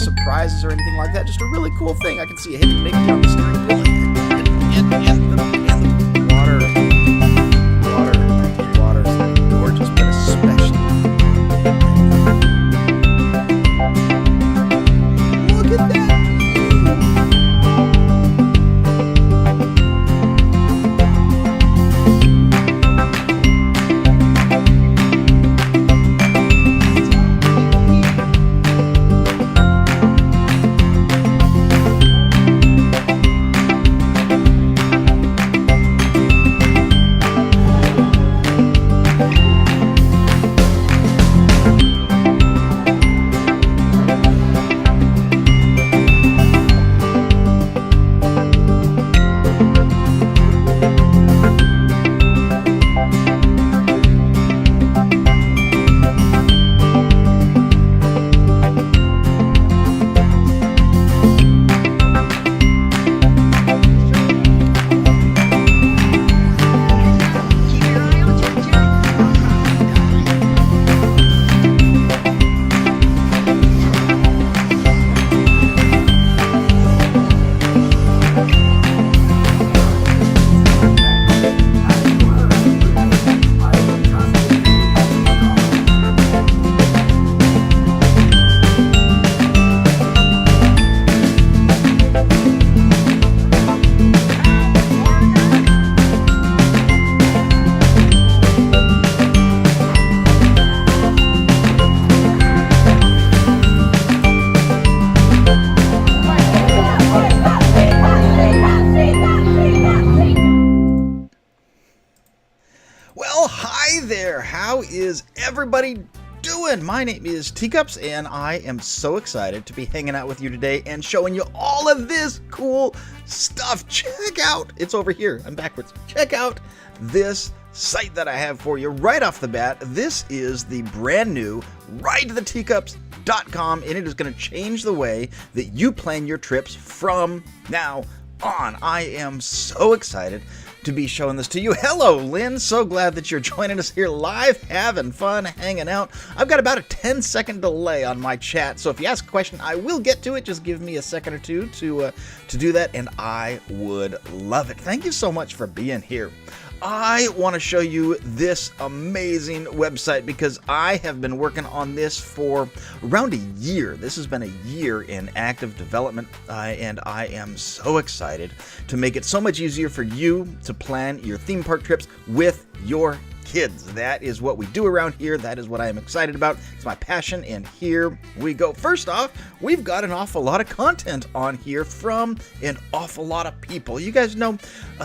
Surprises or anything like that. Just a really cool thing. I can see a hidden Mickey on the steering wheel and the water is gorgeous, but especially look at that. Well, hi there. How is everybody doing? My name is Teacups, and I am so excited to be hanging out with you today and showing you all of this cool stuff. Check out, it's over here. I'm backwards. Check out this site that I have for you right off the bat. This is the brand new RideTheTeacups.com, and it is going to change the way that you plan your trips from now on. I am so excited to be showing this to you. Hello, Lynn. So glad that you're joining us here live, having fun, hanging out. I've got about a 10-second delay on my chat, so if you ask a question, I will get to it. Just give me a second or two to do that, and I would love it. Thank you so much for being here. I want to show you this amazing website because I have been working on this for around a year. This has been a year in active development, and I am so excited to make it so much easier for you to plan your theme park trips with your kids. That is what we do around here. That is what I am excited about. It's my passion, and here we go. First off, we've got an awful lot of content on here from an awful lot of people. You guys know,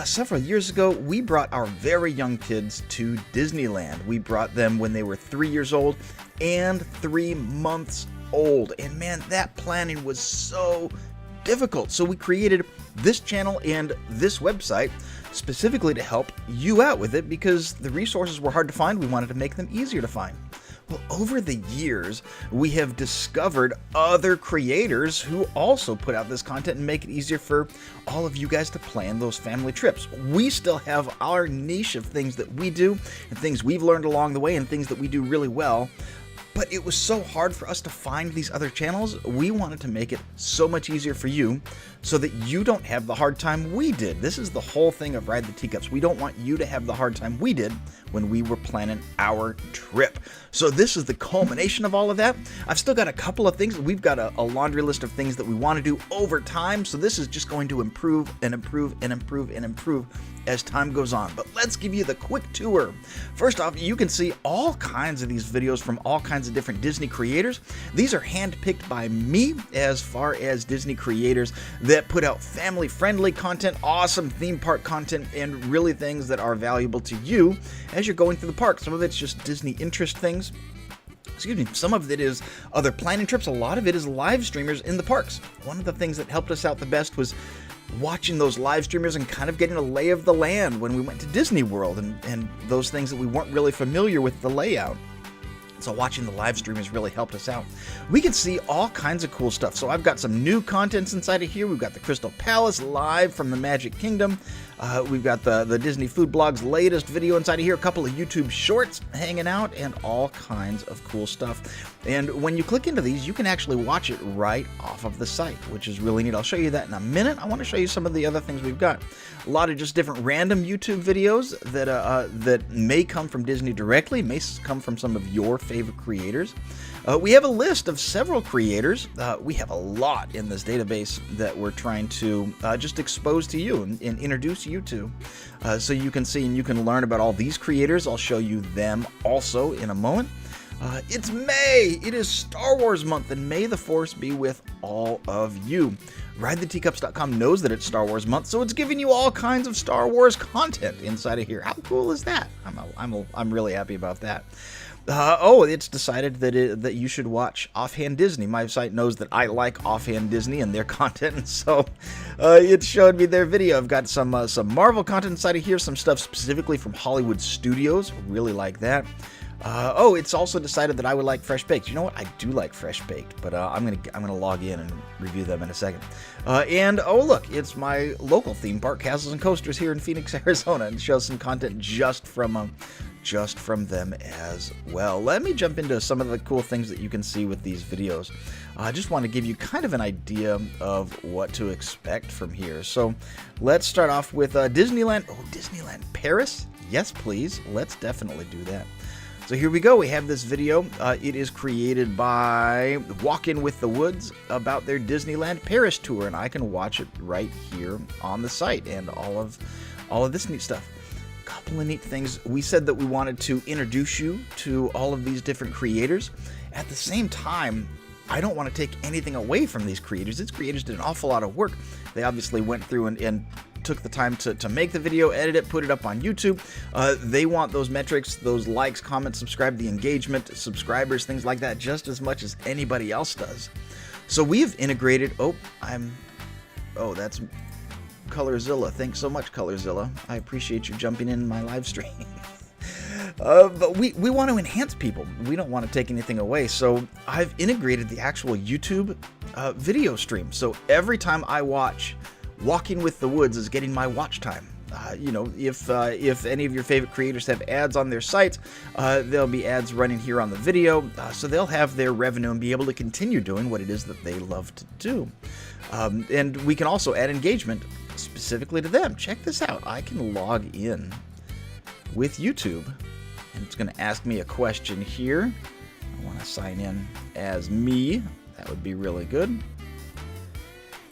several years ago, we brought our very young kids to Disneyland. We brought them when they were 3 years old and 3 months old. And man, that planning was so difficult. So we created this channel and this website specifically to help you out with it because the resources were hard to find. We wanted to make them easier to find. Well, over the years, we have discovered other creators who also put out this content and make it easier for all of you guys to plan those family trips. We still have our niche of things that we do and things we've learned along the way and things that we do really well. but it was so hard for us to find these other channels. We wanted to make it so much easier for you so that you don't have the hard time we did. This is the whole thing of Ride the Teacups. We don't want you to have the hard time we did when we were planning our trip. So this is the culmination of all of that. I've still got a couple of things. We've got a laundry list of things that we want to do over time. So this is just going to improve and improve and improve and improve as time goes on. But let's give you the quick tour. First off, you can see all kinds of these videos from all kinds of different Disney creators. These are handpicked by me as far as Disney creators that put out family-friendly content, awesome theme park content, and really things that are valuable to you as you're going through the park. Some of it's just Disney interest things. Excuse me, some of it is other planning trips. A lot of it is live streamers in the parks. One of the things that helped us out the best was watching those live streamers and kind of getting a lay of the land when we went to Disney World and those things that we weren't really familiar with the layout. So watching the live streamers really helped us out. We can see all kinds of cool stuff. So I've got some new contents inside of here. We've got the Crystal Palace live from the Magic Kingdom. We've got the Disney Food Blog's latest video inside of here, a couple of YouTube shorts hanging out, and all kinds of cool stuff. And when you click into these, you can actually watch it right off of the site, which is really neat. I'll show you that in a minute. I want to show you some of the other things we've got. A lot of just different random YouTube videos that may come from Disney directly, may come from some of your favorite creators. We have a list of several creators. We have a lot in this database that we're trying to just expose to you and introduce you to, so you can see and you can learn about all these creators. I'll show you them also in a moment. It's May. It is Star Wars month, and may the Force be with all of you. RideTheTeacups.com knows that it's Star Wars month, so it's giving you all kinds of Star Wars content inside of here. How cool is that? I'm really happy about that. It's decided that you should watch Offhand Disney. My site knows that I like Offhand Disney and their content, and so it showed me their video. I've got some Marvel content inside of here, some stuff specifically from Hollywood Studios. Really like that. It's also decided that I would like Fresh Baked. You know what? I do like Fresh Baked, but I'm gonna log in and review them in a second. Look, it's my local theme park, Castles and Coasters, here in Phoenix, Arizona, and shows some content just from them as well. Let me jump into some of the cool things that you can see with these videos. I just want to give you kind of an idea of what to expect from here. So let's start off with Disneyland. Oh, Disneyland Paris? Yes, please. Let's definitely do that. So here we go. We have this video. It is created by Walk In With The Woods about their Disneyland Paris tour, and I can watch it right here on the site and all of this neat stuff. Couple of neat things. We said that we wanted to introduce you to all of these different creators. At the same time, I don't want to take anything away from these creators. These creators did an awful lot of work. They obviously went through and took the time to make the video, edit it, put it up on YouTube. They want those metrics, those likes, comments, subscribe, the engagement, subscribers, things like that, just as much as anybody else does. So we've integrated, that's Colorzilla. Thanks so much, Colorzilla. I appreciate you jumping in my live stream. But we want to enhance people. We don't want to take anything away. So I've integrated the actual YouTube video stream. So every time I watch, Walking With The Woods is getting my watch time. If any of your favorite creators have ads on their sites, there'll be ads running here on the video, so they'll have their revenue and be able to continue doing what it is that they love to do. And we can also add engagement specifically to them. Check this out. I can log in with YouTube, and it's going to ask me a question here. I want to sign in as me. That would be really good.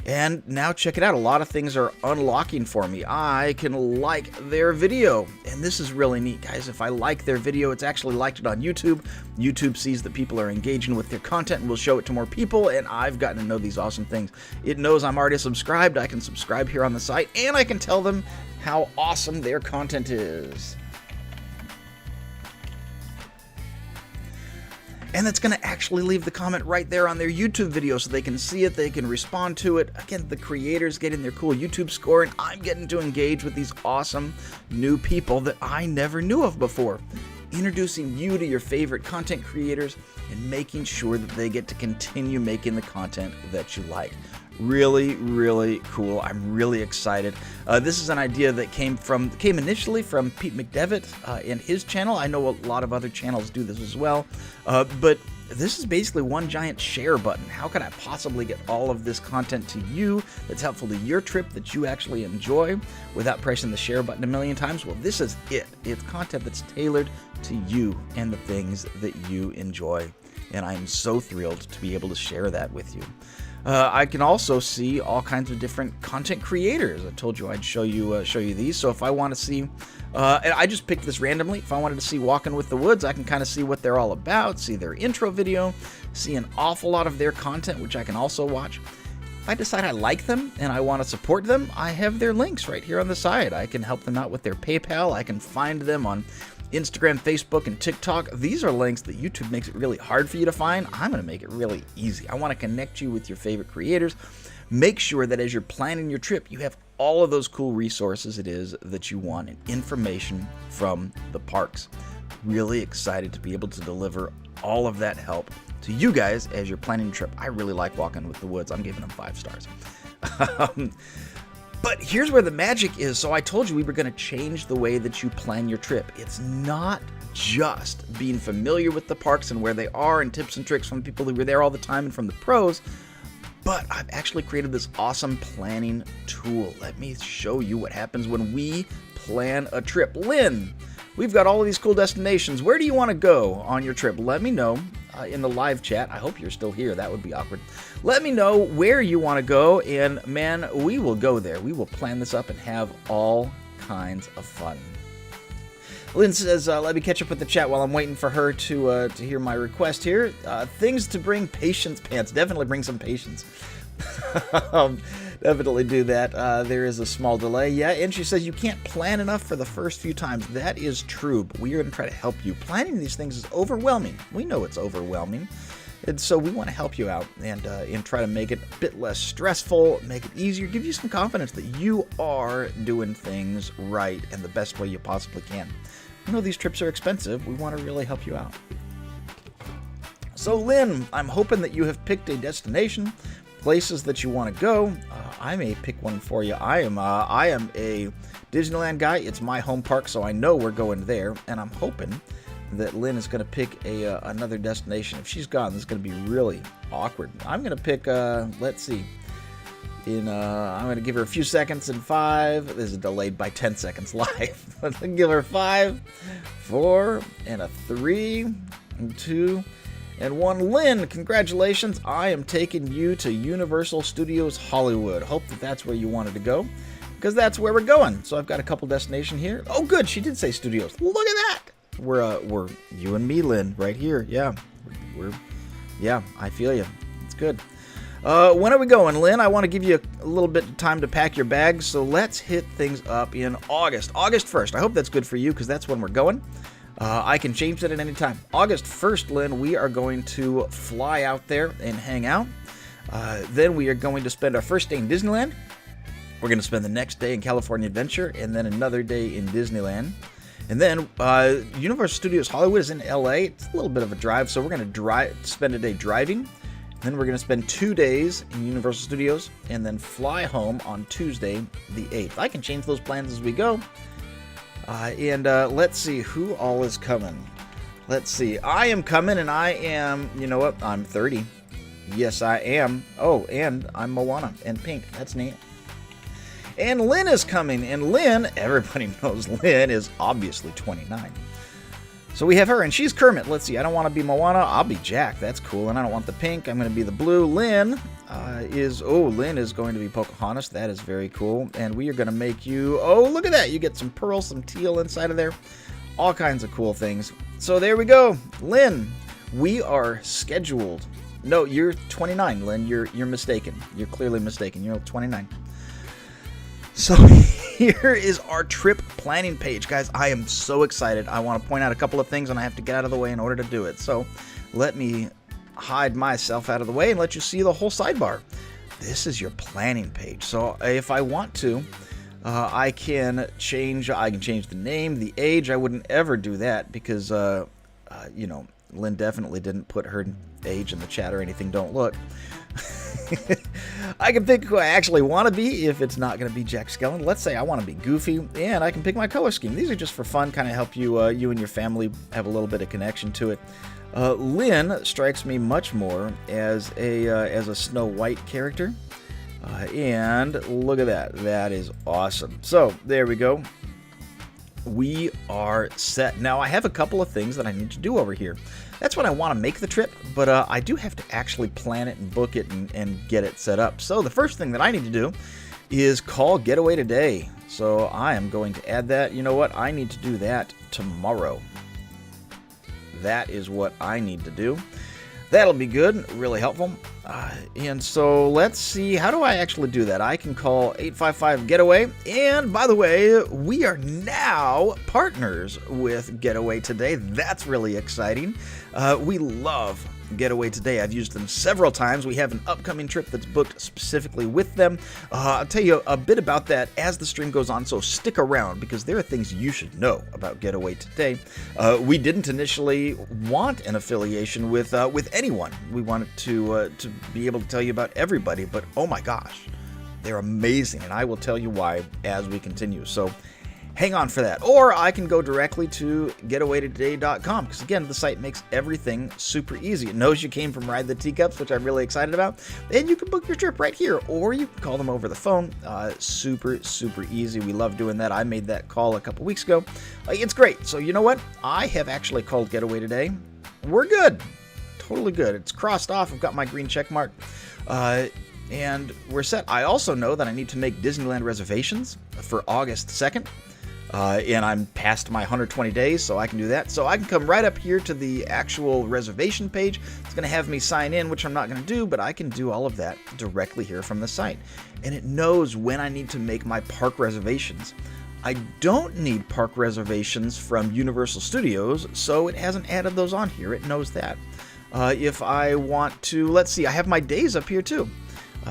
And now check it out. A lot of things are unlocking for me. I can like their video. And this is really neat, guys. If I like their video, it's actually liked it on YouTube. YouTube sees that people are engaging with their content and will show it to more people. And I've gotten to know these awesome things. It knows I'm already subscribed. I can subscribe here on the site. And I can tell them how awesome their content is. And it's going to actually leave the comment right there on their YouTube video so they can see it, they can respond to it. Again, the creators getting their cool YouTube score, and I'm getting to engage with these awesome new people that I never knew of before. Introducing you to your favorite content creators and making sure that they get to continue making the content that you like. Really, really cool. I'm really excited. This is an idea that came initially from Pete McDevitt and his channel. I know a lot of other channels do this as well, but this is basically one giant share button. How could I possibly get all of this content to you that's helpful to your trip, that you actually enjoy, without pressing the share button a million times? Well, this is it. It's content that's tailored to you and the things that you enjoy. And I'm so thrilled to be able to share that with you. I can also see all kinds of different content creators. I told you I'd show you these. So if I want to see, and I just picked this randomly. If I wanted to see Walking with the Woods, I can kind of see what they're all about, see their intro video, see an awful lot of their content, which I can also watch. If I decide I like them and I want to support them, I have their links right here on the side. I can help them out with their PayPal. I can find them on Instagram, Facebook, and TikTok. These are links that YouTube makes it really hard for you to find. I'm going to make it really easy. I want to connect you with your favorite creators. Make sure that as you're planning your trip, you have all of those cool resources it is that you want and information from the parks. Really excited to be able to deliver all of that help to you guys as you're planning your trip. I really like Walking with the Woods. I'm giving them 5 stars. But here's where the magic is. So I told you we were going to change the way that you plan your trip. It's not just being familiar with the parks and where they are and tips and tricks from people who were there all the time and from the pros, but I've actually created this awesome planning tool. Let me show you what happens when we plan a trip. Lynn, we've got all of these cool destinations. Where do you want to go on your trip? Let me know in the live chat. I hope you're still here. That would be awkward. Let me know where you want to go, and man, we will go there. We will plan this up and have all kinds of fun. Lynn says, let me catch up with the chat while I'm waiting for her to hear my request here. Things to bring: patience pants. Definitely bring some patience. Definitely do that. There is a small delay. Yeah, and she says you can't plan enough for the first few times. That is true, but we are going to try to help you. Planning these things is overwhelming. We know it's overwhelming. And so we want to help you out and try to make it a bit less stressful, make it easier, give you some confidence that you are doing things right and the best way you possibly can. You know these trips are expensive. We want to really help you out. So Lynn, I'm hoping that you have picked a destination, places that you want to go. I may pick one for you. I am a Disneyland guy. It's my home park, so I know we're going there, and I'm hoping that Lynn is going to pick another destination. If she's gone, this is going to be really awkward. I'm going to pick, let's see. I'm going to give her a few seconds in 5. This is delayed by 10 seconds live. Let's give her 5, 4, and a 3, and 2, and 1. Lynn, congratulations. I am taking you to Universal Studios Hollywood. Hope that that's where you wanted to go, because that's where we're going. So I've got a couple destinations here. Oh, good. She did say studios. Look at that. We're you and me, Lynn, right here. Yeah, yeah, I feel you. It's good. When are we going, Lynn? I want to give you a little bit of time to pack your bags, so let's hit things up in August 1st. I hope that's good for you, because that's when we're going. I can change that at any time. August 1st, Lynn, we are going to fly out there and hang out. Then we are going to spend our first day in Disneyland. We're going to spend the next day in California Adventure, and then another day in Disneyland. And then Universal Studios Hollywood is in LA. It's a little bit of a drive, so we're going to spend a day driving. Then we're going to spend 2 days in Universal Studios and then fly home on Tuesday, the 8th. I can change those plans as we go. Let's see who all is coming. Let's see. I am coming, and I am, you know what? I'm 30. Yes, I am. Oh, and I'm Moana and Pink. That's neat. And Lynn is coming, and Lynn, everybody knows Lynn is obviously 29. So we have her, and she's Kermit. Let's see, I don't want to be Moana, I'll be Jack. That's cool, and I don't want the pink, I'm going to be the blue. Lynn is going to be Pocahontas. That is very cool, and we are going to make you, oh, look at that. You get some pearl, some teal inside of there. All kinds of cool things. So there we go. Lynn, we are scheduled. No, you're 29, Lynn. You're mistaken. You're clearly mistaken. You're 29. So here is our trip planning page. Guys, I am so excited. I want to point out a couple of things, and I have to get out of the way in order to do it. So let me hide myself out of the way and let you see the whole sidebar. This is your planning page. So if I want to, I can change the name, the age. I wouldn't ever do that because, Lynn definitely didn't put her age in the chat or anything. Don't look. I can pick who I actually want to be if it's not going to be Jack Skellington. Let's say I want to be Goofy, and I can pick my color scheme. These are just for fun, kind of help you you and your family have a little bit of connection to it. Lynn strikes me much more as a Snow White character. And look at that. That is awesome. So there we go. We are set. Now I have a couple of things that I need to do over here. That's when I want to make the trip, but I do have to actually plan it and book it and get it set up. So the first thing that I need to do is call Getaway Today. So I am going to add that. You know what? I need to do that tomorrow. That is what I need to do. That'll be good, really helpful. And so let's see, how do I actually do that? I can call 855-GETAWAY. And by the way, we are now partners with Getaway Today. That's really exciting. We love Getaway Today. I've used them several times. We have an upcoming trip that's booked specifically with them. I'll tell you a bit about that as the stream goes on, so stick around because there are things you should know about Getaway Today. We didn't initially want an affiliation with anyone. We wanted to be able to tell you about everybody, but oh my gosh, they're amazing, and I will tell you why as we continue. So hang on for that. Or I can go directly to getawaytoday.com because, again, the site makes everything super easy. It knows you came from Ride the Teacups, which I'm really excited about. And you can book your trip right here, or you can call them over the phone. Super, super easy. We love doing that. I made that call a couple weeks ago. It's great. So you know what? I have actually called Getaway Today. We're good. Totally good. It's crossed off. I've got my green check mark. And we're set. I also know that I need to make Disneyland reservations for August 2nd. And I'm past my 120 days, so I can do that. So I can come right up here to the actual reservation page. It's going to have me sign in, which I'm not going to do, but I can do all of that directly here from the site. And it knows when I need to make my park reservations. I don't need park reservations from Universal Studios, so it hasn't added those on here. It knows that. If I want to, let's see, I have my days up here too.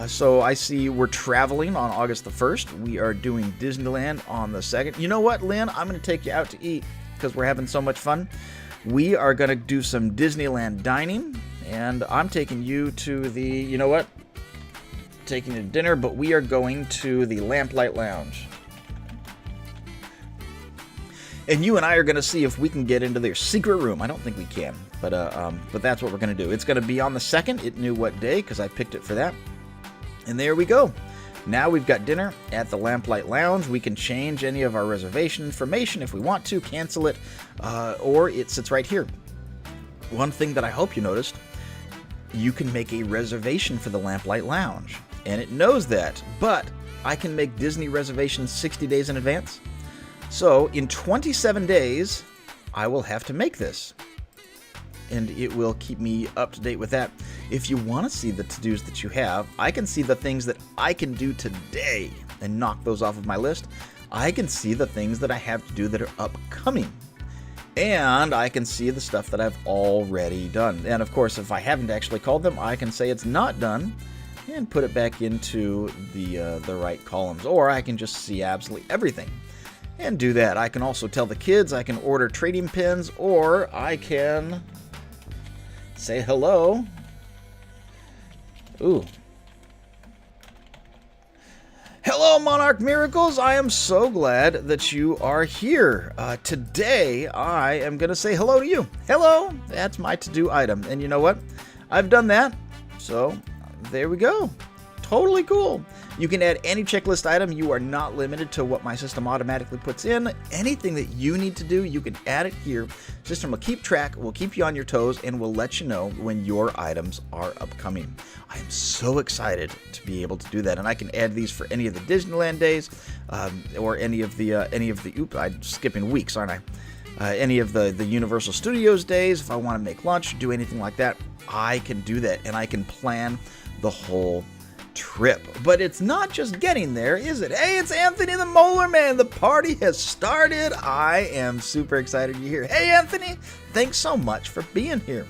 So I see we're traveling on August the 1st. We are doing Disneyland on the 2nd. You know what, Lynn? I'm going to take you out to eat because we're having so much fun. We are going to do some Disneyland dining, and I'm taking you to the, you know what? Taking you to dinner, but we are going to the Lamplight Lounge. And you and I are going to see if we can get into their secret room. I don't think we can, but that's what we're going to do. It's going to be on the 2nd. It knew what day because I picked it for that. And there we go. Now we've got dinner at the Lamplight Lounge. We can change any of our reservation information if we want to, cancel it, or it sits right here. One thing that I hope you noticed, you can make a reservation for the Lamplight Lounge. And it knows that, but I can make Disney reservations 60 days in advance. So in 27 days, I will have to make this. And it will keep me up to date with that. If you want to see the to-dos that you have, I can see the things that I can do today and knock those off of my list. I can see the things that I have to do that are upcoming. And I can see the stuff that I've already done. And of course, if I haven't actually called them, I can say it's not done and put it back into the right columns. Or I can just see absolutely everything and do that. I can also tell the kids, I can order trading pins, or I can say hello. Ooh. Hello, Monarch Miracles. I am so glad that you are here. Today, I am going to say hello to you. Hello. That's my to-do item. And you know what? I've done that. So, there we go. Totally cool. You can add any checklist item. You are not limited to what my system automatically puts in. Anything that you need to do, you can add it here. System will keep track, will keep you on your toes, and will let you know when your items are upcoming. I am so excited to be able to do that, and I can add these for any of the Disneyland days, or any of the oops, I'm skipping weeks, aren't I? Any of the Universal Studios days. If I want to make lunch, do anything like that, I can do that, and I can plan the whole trip. But it's not just getting there, is it? Hey, it's Anthony the Molar Man. The party has started. I am super excited you're here. Hey, Anthony, thanks so much for being here.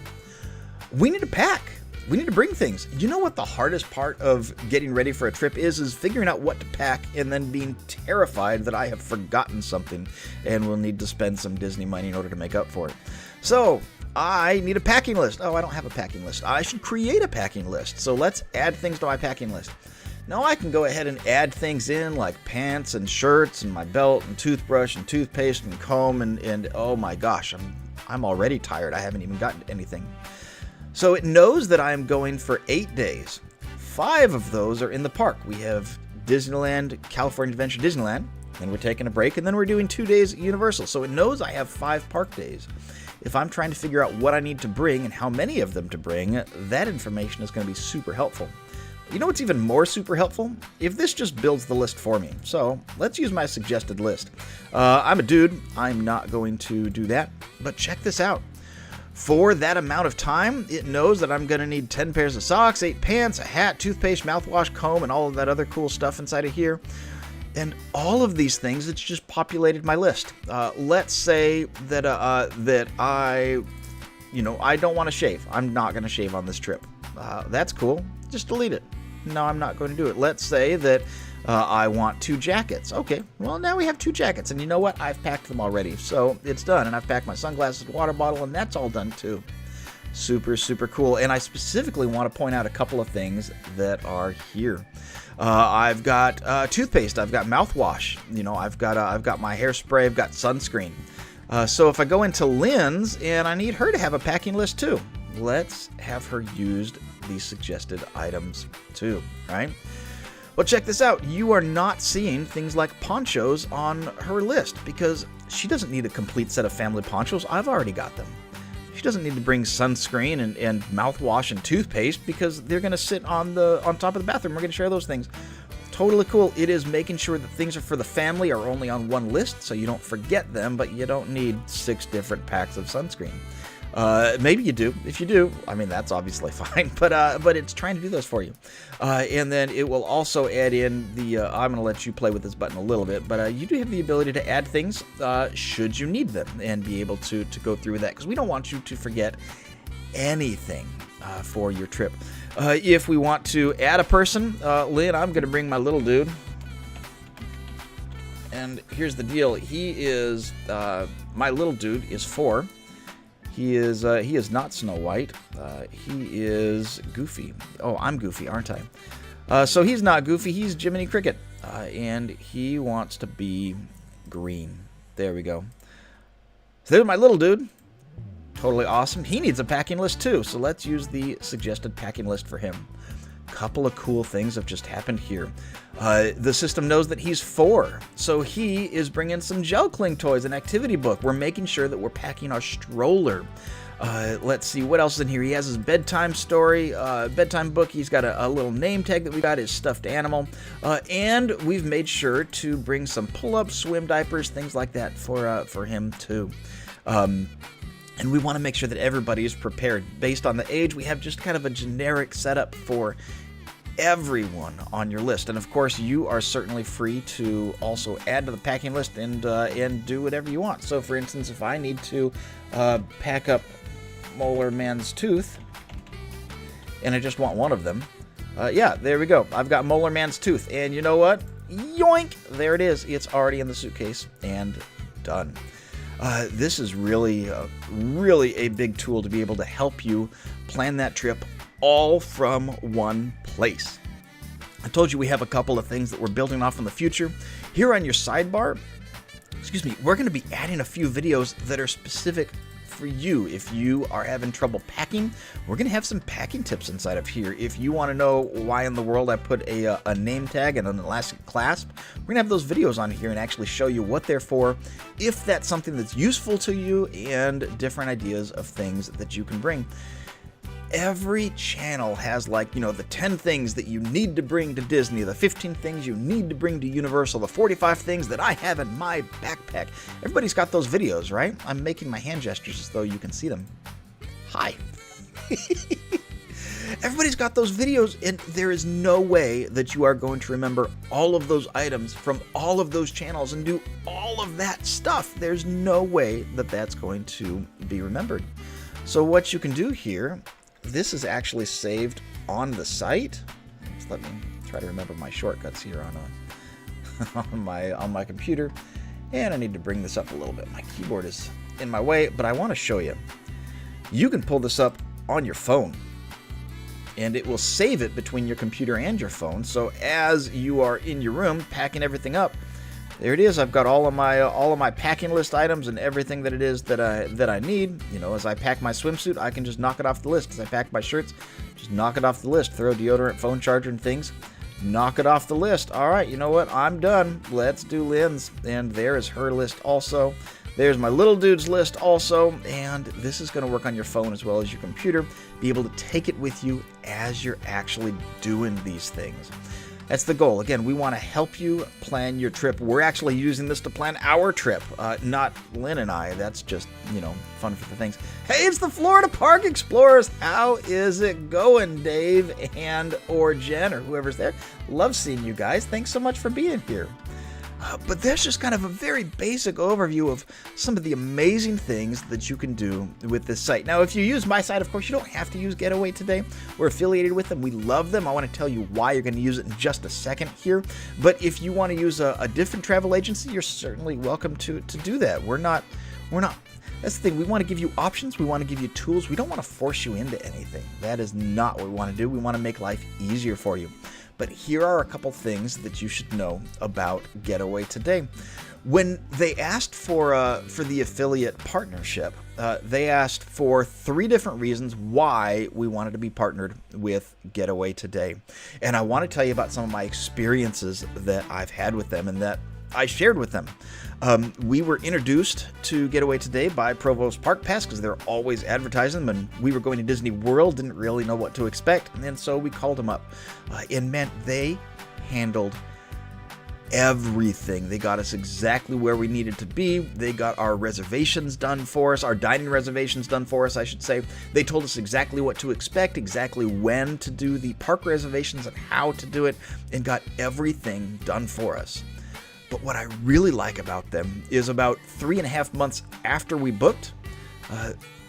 We need to pack. we need to bring things. You know what the hardest part of getting ready for a trip is figuring out what to pack and then being terrified that I have forgotten something and will need to spend some Disney money in order to make up for it. So I need a packing list. Oh, I don't have a packing list. I should create a packing list. So let's add things to my packing list. Now I can go ahead and add things in like pants and shirts and my belt and toothbrush and toothpaste and comb and oh my gosh, I'm already tired. I haven't even gotten to anything. So it knows that I'm going for 8 days. 5 of those are in the park. We have Disneyland, California Adventure Disneyland, then we're taking a break, and then we're doing 2 days at Universal. So it knows I have 5 park days. If I'm trying to figure out what I need to bring and how many of them to bring, that information is going to be super helpful. You know what's even more super helpful? If this just builds the list for me. So let's use my suggested list. I'm a dude. I'm not going to do that. But check this out. For that amount of time, it knows that I'm going to need 10 pairs of socks, 8 pants, a hat, toothpaste, mouthwash, comb, and all of that other cool stuff inside of here. And all of these things, it's just populated my list. Let's say that I don't want to shave. I'm not going to shave on this trip. That's cool. Just delete it. No, I'm not going to do it. Let's say that I want 2 jackets. Okay, well, now we have 2 jackets. And you know what? I've packed them already. So it's done. And I've packed my sunglasses, water bottle, and that's all done too. Super, super cool. And I specifically want to point out a couple of things that are here. I've got toothpaste. I've got mouthwash. I've got my hairspray. I've got sunscreen. So if I go into Lynn's and I need her to have a packing list too, let's have her used these suggested items too, right? Well, check this out. You are not seeing things like ponchos on her list because she doesn't need a complete set of family ponchos. I've already got them. She doesn't need to bring sunscreen and mouthwash and toothpaste because they're going to sit on top of the bathroom. We're going to share those things. Totally cool. It is making sure that things are for the family are only on one list so you don't forget them, but you don't need 6 different packs of sunscreen. Maybe you do. If you do, I mean, that's obviously fine, but it's trying to do this for you. And then it will also add in I'm going to let you play with this button a little bit, but you do have the ability to add things should you need them and be able to go through that because we don't want you to forget anything for your trip. If we want to add a person, Lynn, I'm going to bring my little dude. And here's the deal. My little dude is 4. He is not Snow White. He is Goofy. Oh, I'm Goofy, aren't I? So he's not Goofy. He's Jiminy Cricket. And he wants to be green. There we go. So there's my little dude. Totally awesome. He needs a packing list too. So let's use the suggested packing list for him. Couple of cool things have just happened here. The system knows that he's 4, so he is bringing some gel cling toys, an activity book. We're making sure that we're packing our stroller. Let's see what else is in here. He has his bedtime story, bedtime book. He's got a little name tag that we got, his stuffed animal, and we've made sure to bring some pull-ups, swim diapers, things like that for him too. And we want to make sure that everybody is prepared. Based on the age, we have just kind of a generic setup for everyone on your list. And of course, you are certainly free to also add to the packing list and do whatever you want. So for instance, if I need to pack up Molar Man's tooth, and I just want one of them, yeah, there we go. I've got Molar Man's tooth. And you know what? Yoink! There it is. It's already in the suitcase and done. This is really a big tool to be able to help you plan that trip all from one place. I told you we have a couple of things that we're building off in the future. Here on your sidebar, we're going to be adding a few videos that are specific for you. If you are having trouble packing, we're going to have some packing tips inside of here. If you want to know why in the world I put a name tag and an elastic clasp, we're going to have those videos on here and actually show you what they're for, if that's something that's useful to you, and different ideas of things that you can bring. Every channel has the 10 things that you need to bring to Disney, the 15 things you need to bring to Universal, the 45 things that I have in my backpack. Everybody's got those videos, right? I'm making my hand gestures as though you can see them. Hi. Everybody's got those videos, and there is no way that you are going to remember all of those items from all of those channels and do all of that stuff. There's no way that that's going to be remembered. So what you can do here, this is actually saved on the site. Just let me try to remember my shortcuts here on my computer. And I need to bring this up a little bit. My keyboard is in my way, but I want to show you. You can pull this up on your phone, and it will save it between your computer and your phone. So as you are in your room packing everything up, there it is. I've got all of my packing list items and everything that it is that I need. You know, as I pack my swimsuit, I can just knock it off the list. As I pack my shirts, just knock it off the list. Throw deodorant, phone charger, and things. Knock it off the list. All right, you know what? I'm done. Let's do Lynn's. And there is her list also. There's my little dude's list also. And this is going to work on your phone as well as your computer. Be able to take it with you as you're actually doing these things. That's the goal. Again, we want to help you plan your trip. We're actually using this to plan our trip, not Lynn and I. That's just, fun for the things. Hey, it's the Florida Park Explorers. How is it going, Dave or Jen or whoever's there? Love seeing you guys. Thanks so much for being here. But there's just kind of a very basic overview of some of the amazing things that you can do with this site. Now, if you use my site, of course, you don't have to use Getaway Today. We're affiliated with them. We love them. I want to tell you why you're going to use it in just a second here. But if you want to use a different travel agency, you're certainly welcome to do that. We're not. That's the thing. We want to give you options. We want to give you tools. We don't want to force you into anything. That is not what we want to do. We want to make life easier for you. But here are a couple things that you should know about Getaway Today. When they asked for the affiliate partnership, they asked for 3 different reasons why we wanted to be partnered with Getaway Today. And I want to tell you about some of my experiences that I've had with them and that I shared with them. We were introduced to Getaway Today by Provost Park Pass because they're always advertising them, and we were going to Disney World, didn't really know what to expect, and so we called them up. And man, they handled everything. They got us exactly where we needed to be. They got our reservations done for us, our dining reservations done for us, I should say. They told us exactly what to expect, exactly when to do the park reservations and how to do it, and got everything done for us. But what I really like about them is about 3.5 months after we booked,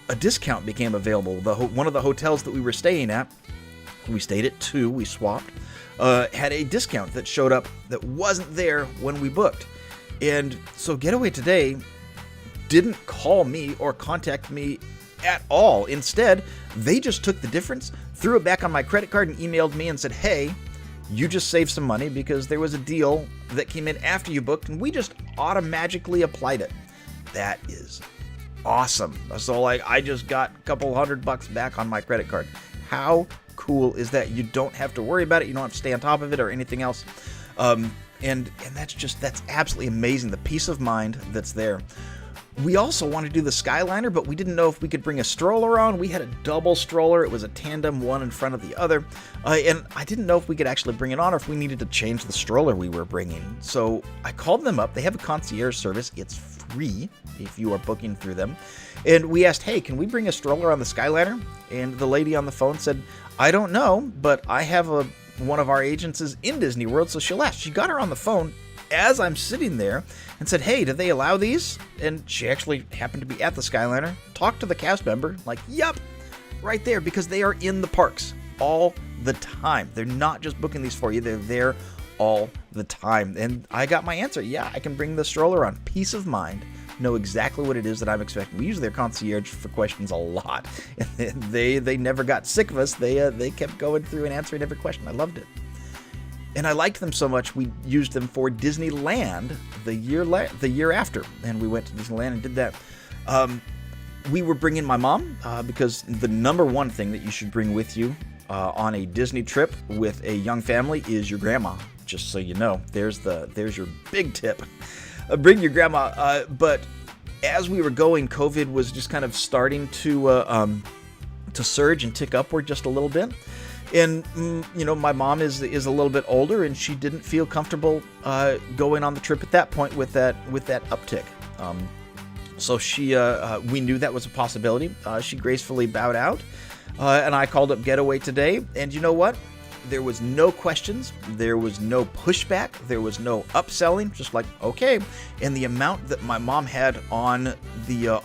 a discount became available. One of the hotels that we were staying at, we stayed at 2, we swapped, had a discount that showed up that wasn't there when we booked. And so Getaway Today didn't call me or contact me at all. Instead, they just took the difference, threw it back on my credit card, and emailed me and said, hey, you just saved some money because there was a deal that came in after you booked, and we just automatically applied it. That is awesome. So I just got a couple $100 back on my credit card. How cool is that? You don't have to worry about it. You don't have to stay on top of it or anything else. And that's absolutely amazing. The peace of mind that's there. We also wanted to do the Skyliner, but we didn't know if we could bring a stroller on. We had a double stroller. It was a tandem, one in front of the other. And I didn't know if we could actually bring it on or if we needed to change the stroller we were bringing. So I called them up. They have a concierge service. It's free if you are booking through them. And we asked, hey, can we bring a stroller on the Skyliner? And the lady on the phone said, I don't know, but I have one of our agents is in Disney World, so she'll ask. She got her on the phone as I'm sitting there and said, hey, do they allow these? And she actually happened to be at the Skyliner, talked to the cast member, yep, right there, because they are in the parks all the time. They're not just booking these for you, they're there all the time. And I got my answer. Yeah, I can bring the stroller on. Peace of mind. Know exactly what it is that I'm expecting. We use their concierge for questions a lot. They never got sick of us. They kept going through and answering every question. I loved it. And I liked them so much, we used them for Disneyland the year after. And we went to Disneyland and did that. We were bringing my mom because the number one thing that you should bring with you on a Disney trip with a young family is your grandma. Just so you know, there's your big tip. Bring your grandma. But as we were going, COVID was just kind of starting to surge and tick upward just a little bit. And, my mom is a little bit older, and she didn't feel comfortable going on the trip at that point with that uptick. So we knew that was a possibility. She gracefully bowed out, and I called up Getaway Today. And you know what? There was no questions. There was no pushback. There was no upselling. Just okay. And the amount that my mom had on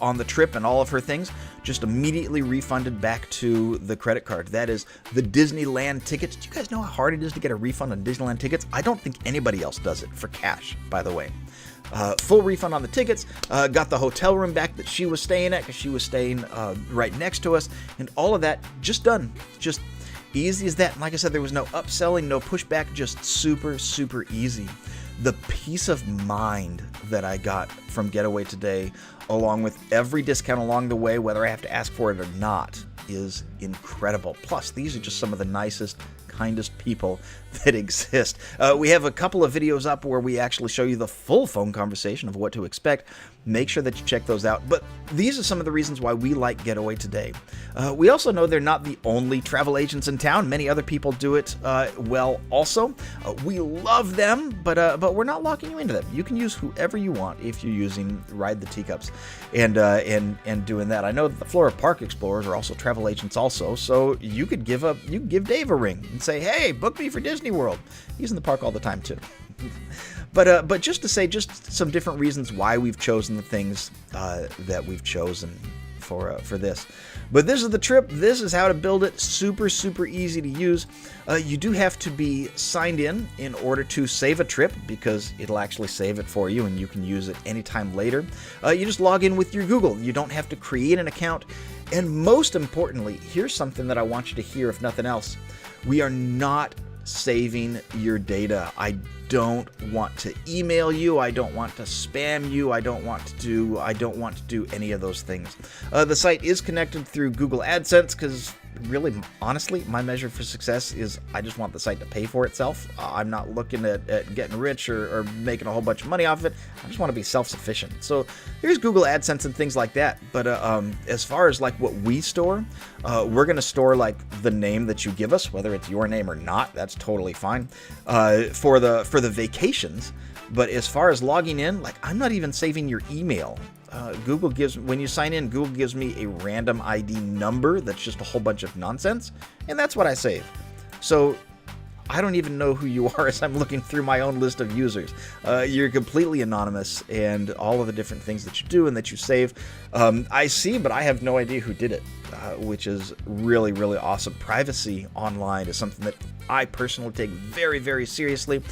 on the trip and all of her things just immediately refunded back to the credit card. That is the Disneyland tickets. Do you guys know how hard it is to get a refund on Disneyland tickets? I don't think anybody else does it for cash, by the way. Full refund on the tickets, got the hotel room back that she was staying at because she was staying right next to us, and all of that just done. Just easy as that. And like I said, there was no upselling, no pushback, just super, super easy. The peace of mind that I got from Getaway today, along with every discount along the way, whether I have to ask for it or not, is incredible. Plus, these are just some of the nicest, kindest people that exist. We have a couple of videos up where we actually show you the full phone conversation of what to expect. Make sure that you check those out. But these are some of the reasons why we like Getaway today. We also know they're not the only travel agents in town. Many other people do it well also. We love them, but we're not locking you into them. You can use whoever you want if you're using Ride the Teacups and doing that. I know that the Florida Park Explorers are also travel agents also, so you could give Dave a ring and say, hey, book me for Disney World. He's in the park all the time too. But just to say, just some different reasons why we've chosen the things that we've chosen for this. But this is the trip. This is how to build it. Super, super easy to use. You do have to be signed in order to save a trip, because it'll actually save it for you and you can use it anytime later. You just log in with your Google. You don't have to create an account. And most importantly, here's something that I want you to hear, if nothing else. We are not saving your data. I don't want to email you. I don't want to spam you. I don't want to do any of those things. The site is connected through Google AdSense because really, honestly, my measure for success is I just want the site to pay for itself. I'm not looking at getting rich or making a whole bunch of money off of it. I just want to be self-sufficient. So here's Google AdSense and things like that. But as far as like what we store, we're going to store like the name that you give us, whether it's your name or not. That's totally fine for the vacations. But as far as logging in, like I'm not even saving your email. Google gives, when you sign in, Google gives me a random ID number that's just a whole bunch of nonsense, and that's what I save. So I don't even know who you are as I'm looking through my own list of users. You're completely anonymous, and all of the different things that you do and that you save, I see, but I have no idea who did it, which is really, really awesome. Privacy online is something that I personally take very, very seriously.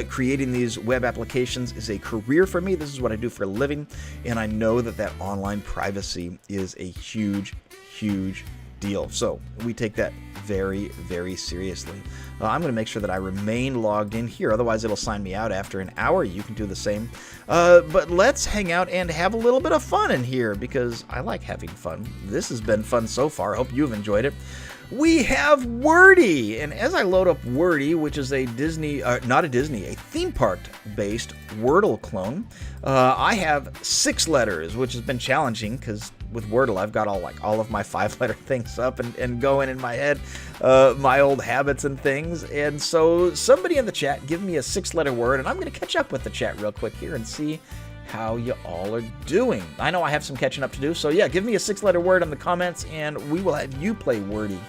Creating these web applications is a career for me. This is what I do for a living, and I know that online privacy is a huge, huge deal. So we take that very, very seriously. I'm going to make sure that I remain logged in here. Otherwise, it'll sign me out after an hour. You can do the same. But let's hang out and have a little bit of fun in here, because I like having fun. This has been fun so far. I hope you've enjoyed it. We have Wordy, and as I load up Wordy, which is a a theme park-based Wordle clone, I have 6 letters, which has been challenging because with Wordle I've got all of my 5-letter things up and going in my head, my old habits and things. And so somebody in the chat give me a 6-letter word, and I'm going to catch up with the chat real quick here and see how you all are doing. I know I have some catching up to do, so yeah, give me a 6-letter word in the comments and we will have you play Wordy.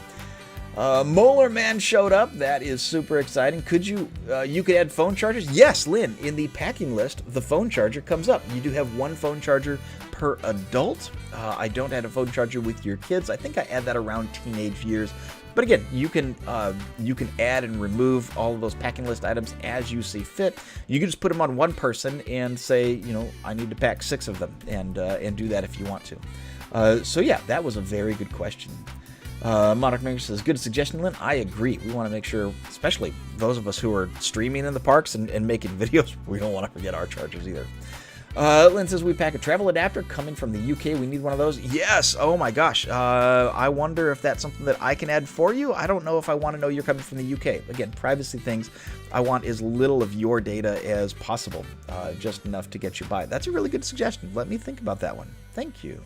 Molar Man showed up. That is super exciting. Could you could add phone chargers? Yes, Lynn, in the packing list, the phone charger comes up. You do have 1 phone charger per adult. I don't add a phone charger with your kids. I think I add that around teenage years. But again, you can add and remove all of those packing list items as you see fit. You can just put them on one person and say, I need to pack 6 of them, and do that if you want to. So yeah, that was a very good question. Monarch Maker says, good suggestion, Lynn. I agree. We want to make sure, especially those of us who are streaming in the parks and making videos, we don't want to forget our chargers either. Lynn says, we pack a travel adapter coming from the UK. We need one of those. Yes. Oh my gosh. I wonder if that's something that I can add for you. I don't know if I want to know you're coming from the UK. Again, privacy things. I want as little of your data as possible, just enough to get you by. That's a really good suggestion. Let me think about that one. Thank you.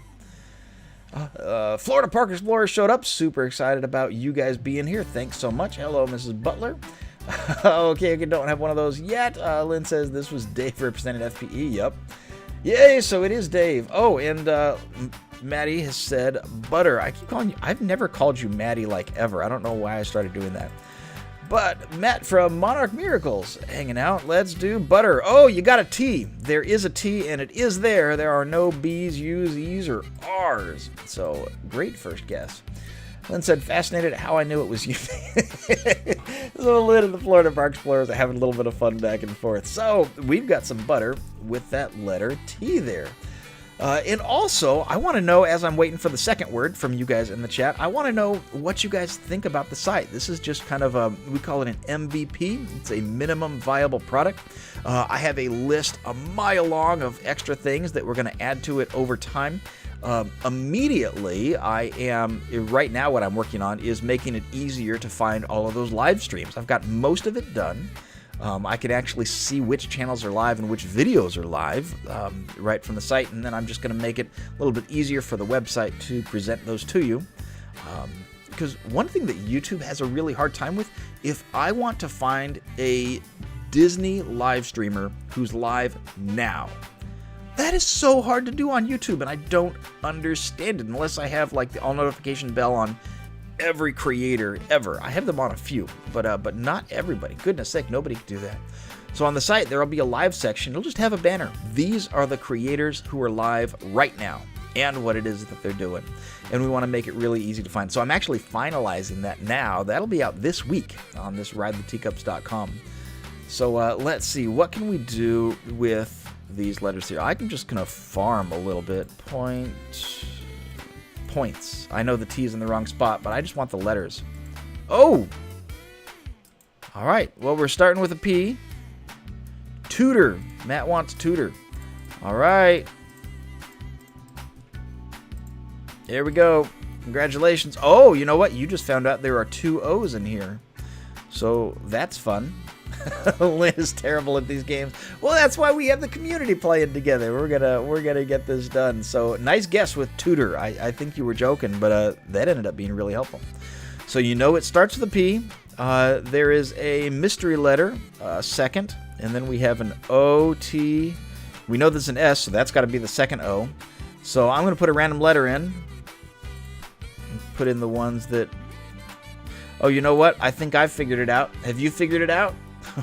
Florida Park Explorer showed up. Super excited about you guys being here. Thanks so much. Hello, Mrs. Butler. Okay, don't have one of those yet. Lynn says this was Dave representing FPE. Yep. Yay, so it is Dave. Oh, and Maddie has said Butter. I keep calling you. I've never called you Maddie like ever. I don't know why I started doing that. But Matt from Monarch Miracles hanging out. Let's do butter. Oh, you got a T. There is a T, and it is there. There are no B's, U's, E's, or R's. So, great first guess. Lynn said, fascinated at how I knew it was you. So Lynn and the Florida Park Explorers are having a little bit of fun back and forth. So, we've got some butter with that letter T there. And also, I want to know, as I'm waiting for the second word from you guys in the chat, I want to know what you guys think about the site. This is just kind of we call it an MVP. It's a minimum viable product. I have a list a mile long of extra things that we're going to add to it over time. Immediately, right now what I'm working on is making it easier to find all of those live streams. I've got most of it done. I can actually see which channels are live and which videos are live right from the site, and then I'm just going to make it a little bit easier for the website to present those to you. Because one thing that YouTube has a really hard time with, if I want to find a Disney live streamer who's live now, that is so hard to do on YouTube, and I don't understand it unless I have like the all notification bell on every creator ever. I have them on a few, but not everybody. Goodness sake, nobody can do that. So on the site, there will be a live section. You'll just have a banner. These are the creators who are live right now and what it is that they're doing. And we want to make it really easy to find. So I'm actually finalizing that now. That'll be out this week on this ridetheteacups.com. So let's see. What can we do with these letters here? I'm just going to farm a little bit. Points. I know the T is in the wrong spot, but I just want the letters. Oh! All right. Well, we're starting with a P. Tutor. Matt wants tutor. All right. Here we go. Congratulations. Oh, you know what? You just found out there are 2 O's in here. So that's fun. Lynn is terrible at these games. Well, that's why we have the community playing together. We're gonna get this done. So nice guess with tutor. I think you were joking, but that ended up being really helpful. So you know it starts with a P. There is a mystery letter second, and then we have an O T. We know there's an S, so that's got to be the second O. So I'm gonna put a random letter in. Put in the ones that. Oh, you know what? I think I figured it out. Have you figured it out?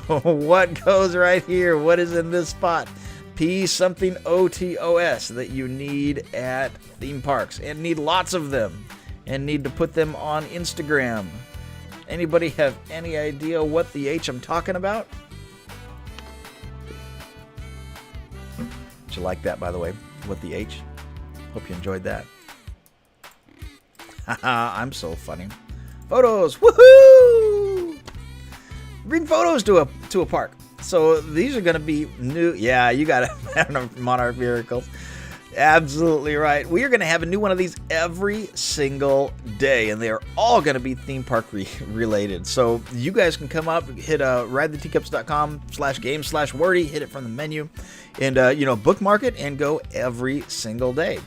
What goes right here? What is in this spot? P something OTOS that you need at theme parks and need lots of them and need to put them on Instagram. Anybody have any idea what the H I'm talking about? Did you like that, by the way? What the H? Hope you enjoyed that. Haha, I'm so funny. Photos! Woohoo! Bring photos to a park. So these are going to be new. Yeah, you got it. Monarch Miracles. Absolutely right. We are going to have a new one of these every single day, and they are all going to be theme park related. So you guys can come up, hit ridetheteacups.com/game/wordy, hit it from the menu, and bookmark it and go every single day.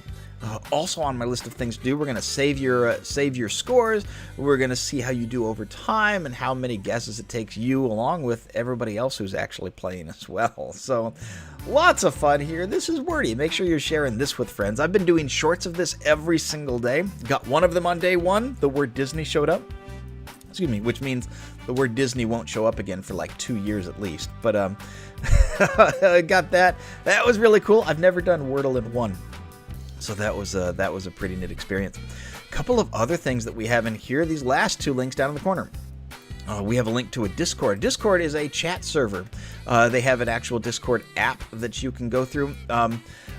Also on my list of things to do, we're going to save your scores. We're going to see how you do over time and how many guesses it takes you along with everybody else who's actually playing as well. So lots of fun here. This is Wordy. Make sure you're sharing this with friends. I've been doing shorts of this every single day. Got one of them on day 1. The word Disney showed up. Excuse me, which means the word Disney won't show up again for like 2 years at least. But I got that. That was really cool. I've never done Wordle in one. So that was a pretty neat experience. A couple of other things that we have in here. These last 2 links down in the corner. We have a link to a Discord. Discord is a chat server. They have an actual Discord app that you can go through.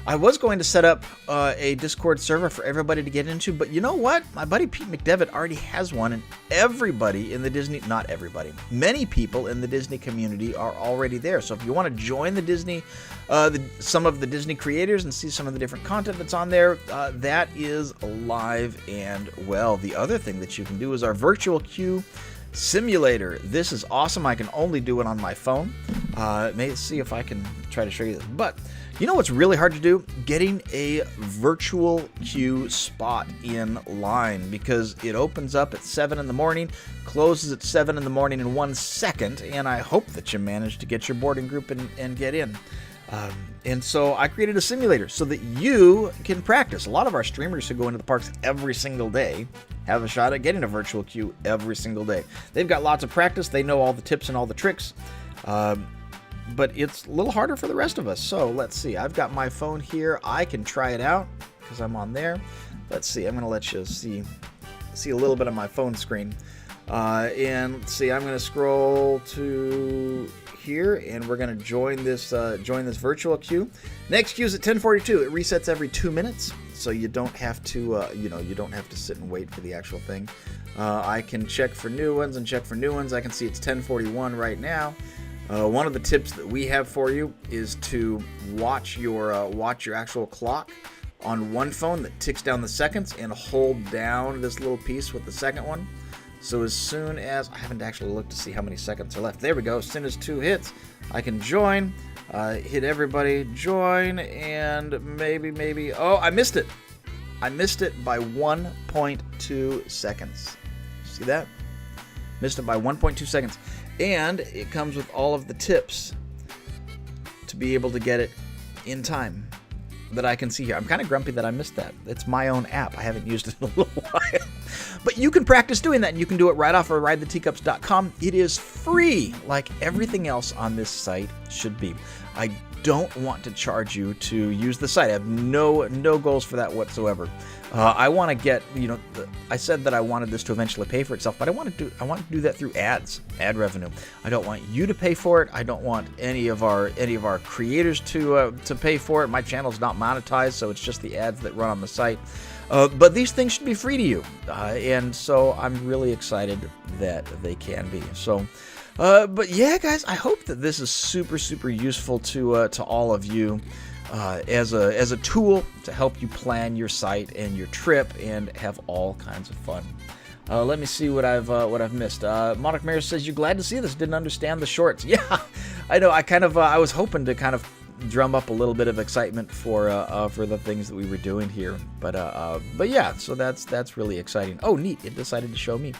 I was going to set up a Discord server for everybody to get into, but you know what? My buddy Pete McDevitt already has one, and everybody in the Disney, not everybody, many people in the Disney community are already there. So if you want to join the Disney, some of the Disney creators and see some of the different content that's on there, that is live and well. The other thing that you can do is our virtual queue simulator. This is awesome. I can only do it on my phone. May see if I can try to show you this. But you know what's really hard to do? Getting a virtual queue spot in line, because it opens up at 7 in the morning, closes at 7 in the morning in 1 second, and I hope that you manage to get your boarding group and get in. And so I created a simulator so that you can practice. A lot of our streamers who go into the parks every single day have a shot at getting a virtual queue every single day. They've got lots of practice. They know all the tips and all the tricks. But it's a little harder for the rest of us. So let's see. I've got my phone here. I can try it out because I'm on there. Let's see. I'm going to let you see a little bit of my phone screen. And let's see. I'm going to scroll to here, and we're going to join this virtual queue. Next queue is at 10:42. It resets every 2 minutes, so you don't have to you don't have to sit and wait for the actual thing. I can check for new ones and check for new ones. I can see it's 10:41 right now. One of the tips that we have for you is to watch your actual clock on one phone that ticks down the seconds, and hold down this little piece with the second one. So as soon as, I haven't actually looked to see how many seconds are left. There we go. As soon as 2 hits, I can join, hit everybody, join, and maybe, oh, I missed it. I missed it by 1.2 seconds. See that? Missed it by 1.2 seconds. And it comes with all of the tips to be able to get it in time that I can see here. I'm kind of grumpy that I missed that. It's my own app. I haven't used it in a little while. But you can practice doing that, and you can do it right off of ridetheteacups.com. It is free, like everything else on this site should be. I don't want to charge you to use the site. I have no goals for that whatsoever. I want to get, I said that I wanted this to eventually pay for itself, but I want to do that through ad revenue. I don't want you to pay for it. I don't want any of our creators to pay for it. My channel's not monetized, so it's just the ads that run on the site. But these things should be free to you, and so I'm really excited that they can be. So, but yeah, guys, I hope that this is super useful to all of you. As a tool to help you plan your site and your trip and have all kinds of fun. Let me see what I've missed. Monarch Mayor says, "You're glad to see this. Didn't understand the shorts." Yeah, I know. I was hoping to kind of drum up a little bit of excitement for the things that we were doing here. But yeah, so that's really exciting. Oh, neat! It decided to show me.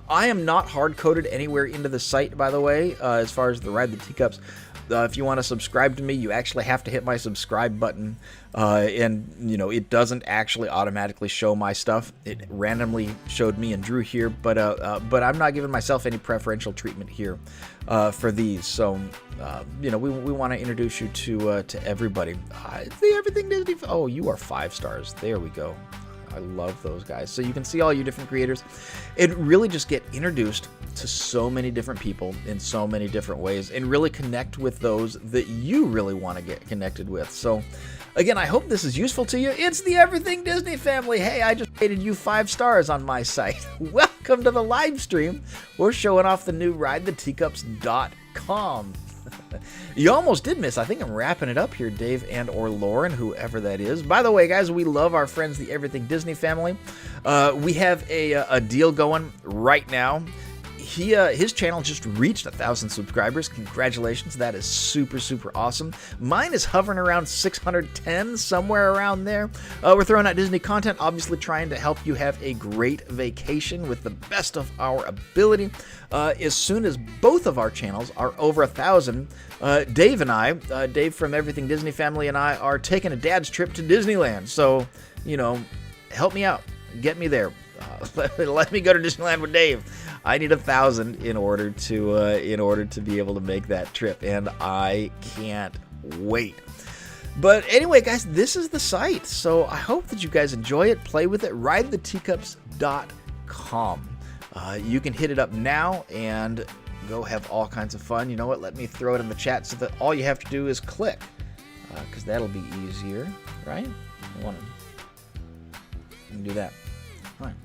I am not hard coded anywhere into the site, by the way. As far as the Ride the Teacups. If you want to subscribe to me, you actually have to hit my subscribe button, and it doesn't actually automatically show my stuff. It randomly showed me and Drew here, but I'm not giving myself any preferential treatment here for these. So we want to introduce you to everybody. The Everything Disney. Oh, you are 5 stars. There we go. I love those guys. So you can see all you different creators and really just get introduced to so many different people in so many different ways and really connect with those that you really want to get connected with. So again, I hope this is useful to you. It's the Everything Disney family. Hey, I just rated you 5 stars on my site. Welcome to the live stream. We're showing off the new ridetheteacups.com. You almost did miss. I think I'm wrapping it up here, Dave and or Lauren, whoever that is. By the way, guys, we love our friends, the Everything Disney family. We have a deal going right now. His channel just reached 1,000 subscribers. Congratulations. That is super awesome. Mine is hovering around 610, somewhere around there. We're throwing out Disney content, obviously trying to help you have a great vacation with the best of our ability. As soon as both of our channels are over 1,000, Dave and I, Dave from Everything Disney family and I, are taking a dad's trip to Disneyland. So, help me out. Get me there. Let me go to Disneyland with Dave. I need 1,000 in order to be able to make that trip, and I can't wait. But anyway, guys, this is the site, so I hope that you guys enjoy it, play with it. ridetheteacups.com. You can hit it up now and go have all kinds of fun. You know what? Let me throw it in the chat so that all you have to do is click, because that'll be easier, right? You can do that. All right.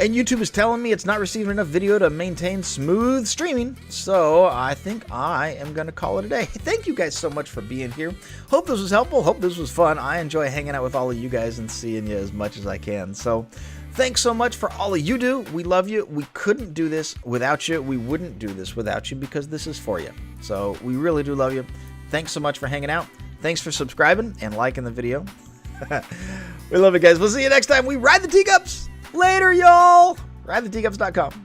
And YouTube is telling me it's not receiving enough video to maintain smooth streaming, so I think I am going to call it a day. Thank you guys so much for being here. Hope this was helpful. Hope this was fun. I enjoy hanging out with all of you guys and seeing you as much as I can. So thanks so much for all of you do. We love you. We couldn't do this without you. We wouldn't do this without you because this is for you. So we really do love you. Thanks so much for hanging out. Thanks for subscribing and liking the video. We love you guys. We'll see you next time. We ride the teacups. Later, y'all. ridetheteacups.com.